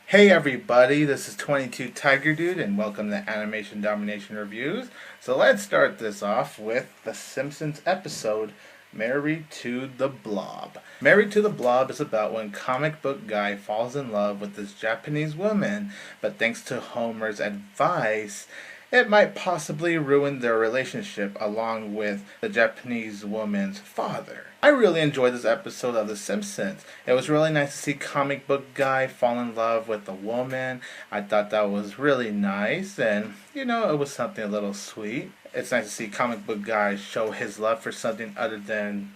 Hey everybody, this is 22 Tiger Dude and welcome to Animation Domination Reviews. So let's start this off with the Simpsons episode Married to the Blob. Married to the Blob is about when comic book guy falls in love with this Japanese woman, but thanks to Homer's advice, it might possibly ruin their relationship along with the Japanese woman's father. I really enjoyed this episode of The Simpsons. It was really nice to see comic book guy fall in love with a woman. I thought that was really nice and, it was something a little sweet. It's nice to see comic book guy show his love for something other than,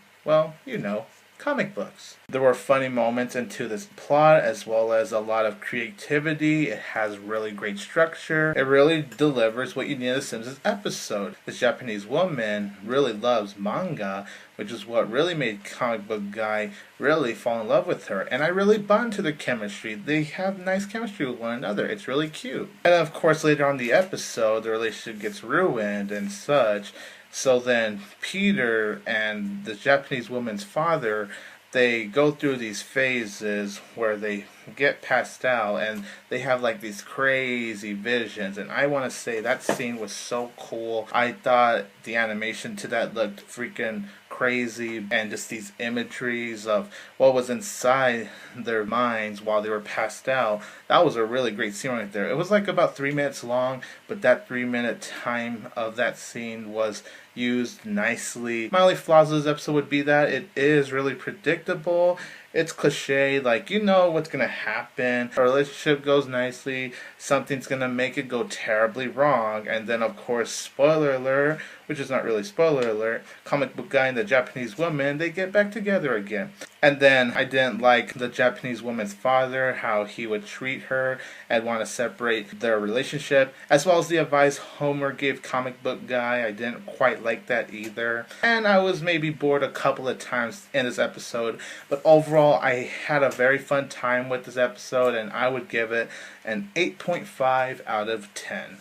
comic books. There were funny moments into this plot as well as a lot of creativity. It has really great structure. It really delivers what you need in a Simpsons episode. This Japanese woman really loves manga, which is what really made comic book guy really fall in love with her. And I really bond to their chemistry. They have nice chemistry with one another. It's really cute. And of course later on in the episode the relationship gets ruined and such. So then Peter and the Japanese woman's father, they go through these phases where they get passed out and they have like these crazy visions. And I want to say that scene was so cool. I thought the animation to that looked freaking crazy, and just these imageries of what was inside their minds while they were passed out. That was a really great scene right there. It was like about 3 minutes long, but that 3-minute time of that scene was used nicely. My only flaws of this episode would be that it is really predictable. It's cliche, like you know what's gonna happen. A relationship goes nicely, something's gonna make it go terribly wrong, and then of course, spoiler alert, which is not really spoiler alert, comic book guy and the Japanese woman, they get back together again. And then I didn't like the Japanese woman's father, how he would treat her and want to separate their relationship, as well as the advice Homer gave comic book guy. I didn't quite like that either. And I was maybe bored a couple of times in this episode, but overall I had a very fun time with this episode and I would give it an 8.5 out of 10.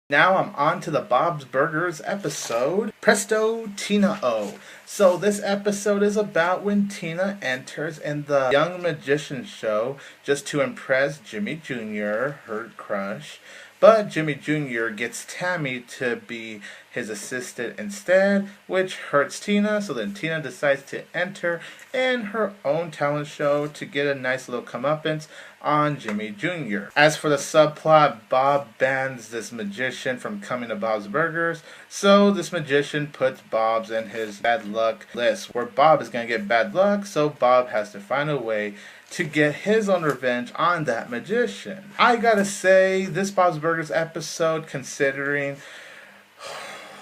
Now I'm on to the Bob's Burgers episode, Presto, Tina O. So this episode is about when Tina enters in the Young Magician show just to impress Jimmy Jr., her crush. But Jimmy Jr. gets Tammy to be his assistant instead, which hurts Tina. So then Tina decides to enter in her own talent show to get a nice little comeuppance on Jimmy Jr. As for the subplot, Bob bans this magician from coming to Bob's Burgers. So this magician puts Bob's in his bad luck list, where Bob is going to get bad luck. So Bob has to find a way to get his own revenge on that magician. I gotta say, this Bob's Burgers episode, considering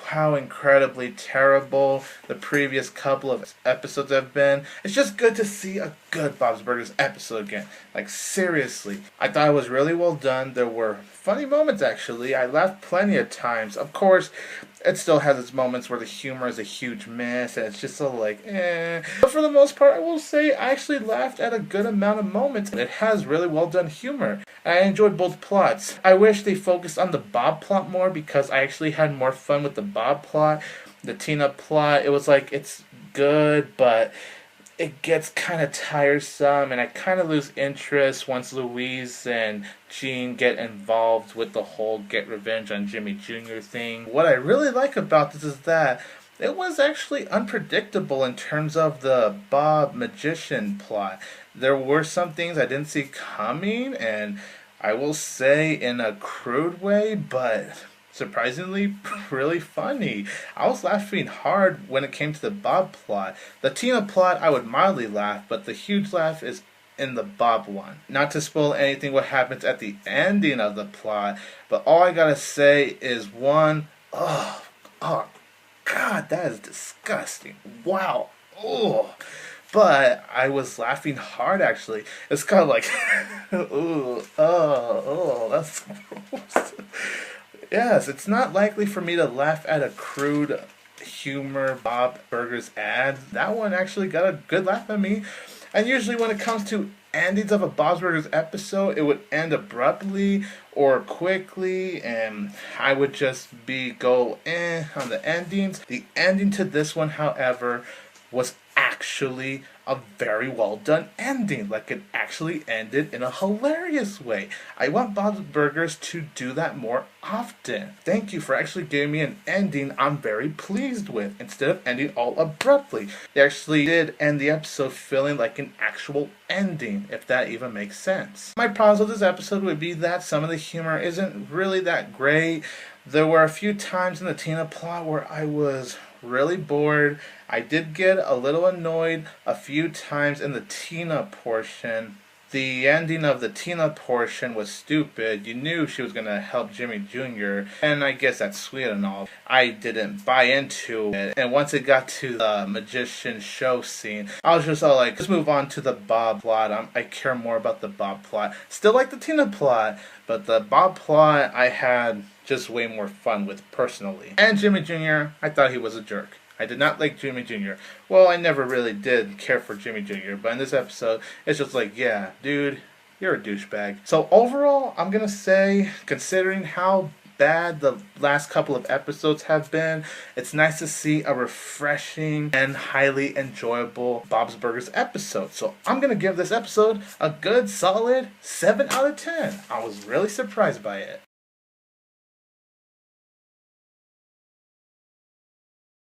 how incredibly terrible the previous couple of episodes have been, it's just good to see a good Bob's Burgers episode again. Like, seriously. I thought it was really well done. There were funny moments, actually. I laughed plenty of times. Of course, it still has its moments where the humor is a huge miss, and it's just so like, eh. But for the most part, I will say I actually laughed at a good amount of moments. It has really well done humor. I enjoyed both plots. I wish they focused on the Bob plot more because I actually had more fun with the Bob plot. The Tina plot, it was like, it's good, but it gets kind of tiresome, and I kind of lose interest once Louise and Gene get involved with the whole get revenge on Jimmy Jr. thing. What I really like about this is that it was actually unpredictable in terms of the Bob magician plot. There were some things I didn't see coming, and I will say in a crude way, but surprisingly really funny. I was laughing hard when it came to the Bob plot. The Tina plot, I would mildly laugh, but the huge laugh is in the Bob one. Not to spoil anything what happens at the ending of the plot, but all I gotta say is one, oh God, that is disgusting. Wow. Oh. But I was laughing hard, actually. It's kind of like, ooh, that's gross. Yes, it's not likely for me to laugh at a crude humor Bob Burgers ad. That one actually got a good laugh at me. And usually when it comes to endings of a Bob's Burgers episode, it would end abruptly or quickly, and I would just go on the endings. The ending to this one, however, was actually a very well done ending. Like, it actually ended in a hilarious way. I want Bob's Burgers to do that more often. Thank you for actually giving me an ending I'm very pleased with, instead of ending all abruptly. They actually did end the episode feeling like an actual ending, if that even makes sense. My problems with this episode would be that some of the humor isn't really that great. There were a few times in the Tina plot where I was really bored. I did get a little annoyed a few times in the Tina portion. The ending of the Tina portion was stupid. You knew she was going to help Jimmy Jr., and I guess that's sweet and all. I didn't buy into it, and once it got to the magician show scene, I was just all like, let's move on to the Bob plot. I care more about the Bob plot. Still like the Tina plot, but the Bob plot I had just way more fun with personally. And Jimmy Jr., I thought he was a jerk. I did not like Jimmy Jr. Well, I never really did care for Jimmy Jr., but in this episode, it's just like, yeah, dude, you're a douchebag. So overall, I'm gonna say, considering how bad the last couple of episodes have been, it's nice to see a refreshing and highly enjoyable Bob's Burgers episode. So I'm gonna give this episode a good solid 7 out of 10. I was really surprised by it.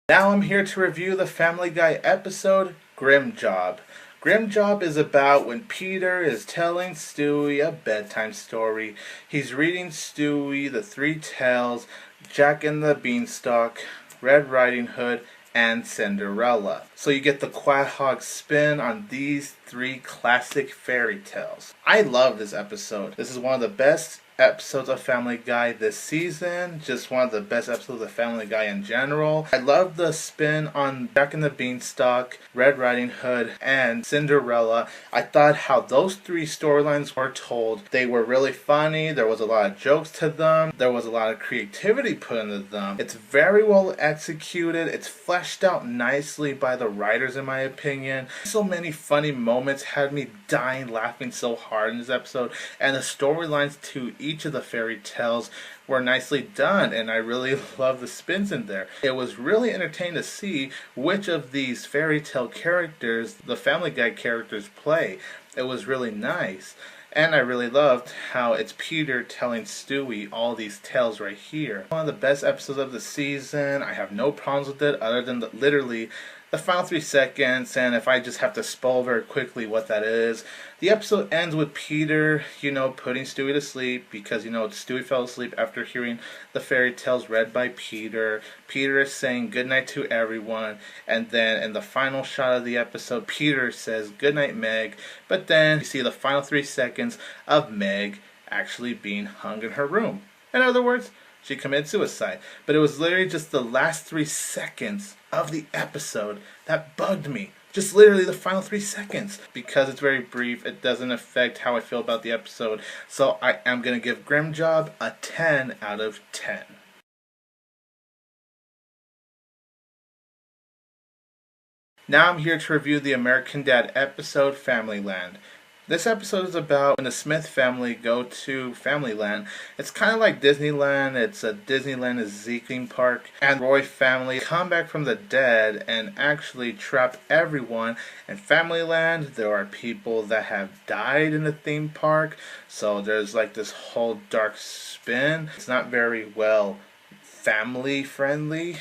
Now I'm here to review the Family Guy episode, Grim Job. Grim Job is about when Peter is telling Stewie a bedtime story. He's reading Stewie the Three Tales, Jack and the Beanstalk, Red Riding Hood, and Cinderella. So you get the Quahog spin on these 3 classic fairy tales. I love this episode. This is one of the best episodes of Family Guy this season. Just one of the best episodes of Family Guy in general. I love the spin on Jack and the Beanstalk, Red Riding Hood, and Cinderella. I thought how those 3 storylines were told, they were really funny. There was a lot of jokes to them. There was a lot of creativity put into them. It's very well executed. It's fleshed out nicely by the writers, in my opinion. So many funny moments had me dying laughing so hard in this episode, and the storylines to each of the fairy tales were nicely done, and I really love the spins in there. It was really entertaining to see which of these fairy tale characters the Family Guy characters play. It was really nice. And I really loved how it's Peter telling Stewie all these tales right here. One of the best episodes of the season. I have no problems with it other than literally the final 3 seconds, and if I just have to spoil very quickly what that is. The episode ends with Peter, putting Stewie to sleep because, Stewie fell asleep after hearing the fairy tales read by Peter. Peter is saying goodnight to everyone, and then in the final shot of the episode, Peter says goodnight, Meg, but then you see the final 3 seconds of Meg actually being hung in her room. In other words, she committed suicide. But it was literally just the last 3 seconds of the episode that bugged me. Just literally the final 3 seconds. Because it's very brief, it doesn't affect how I feel about the episode. So I am going to give Grim Job a 10 out of 10. Now I'm here to review the American Dad episode, Familyland. This episode is about when the Smith family go to Familyland. It's kind of like Disneyland. It's a Disneyland is Zeke theme park. And Roy family come back from the dead and actually trap everyone in Familyland. There are people that have died in the theme park. So there's like this whole dark spin. It's not very well family friendly.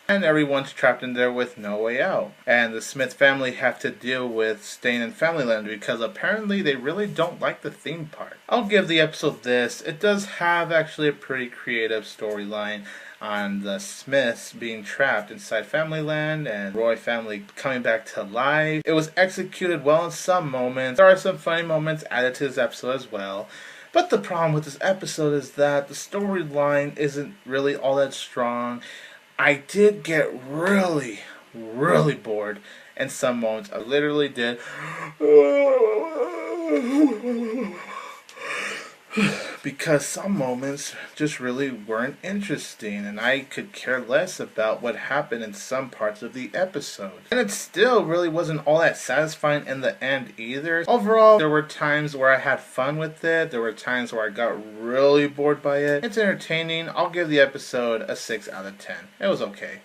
And everyone's trapped in there with no way out. And the Smith family have to deal with staying in Familyland because apparently they really don't like the theme park. I'll give the episode this. It does have actually a pretty creative storyline on the Smiths being trapped inside Familyland and Roy family coming back to life. It was executed well in some moments. There are some funny moments added to this episode as well. But the problem with this episode is that the storyline isn't really all that strong. I did get really, really bored in some moments. I literally did. Because some moments just really weren't interesting, and I could care less about what happened in some parts of the episode. And it still really wasn't all that satisfying in the end either. Overall, there were times where I had fun with it. There were times where I got really bored by it. It's entertaining. I'll give the episode a 6 out of 10. It was okay.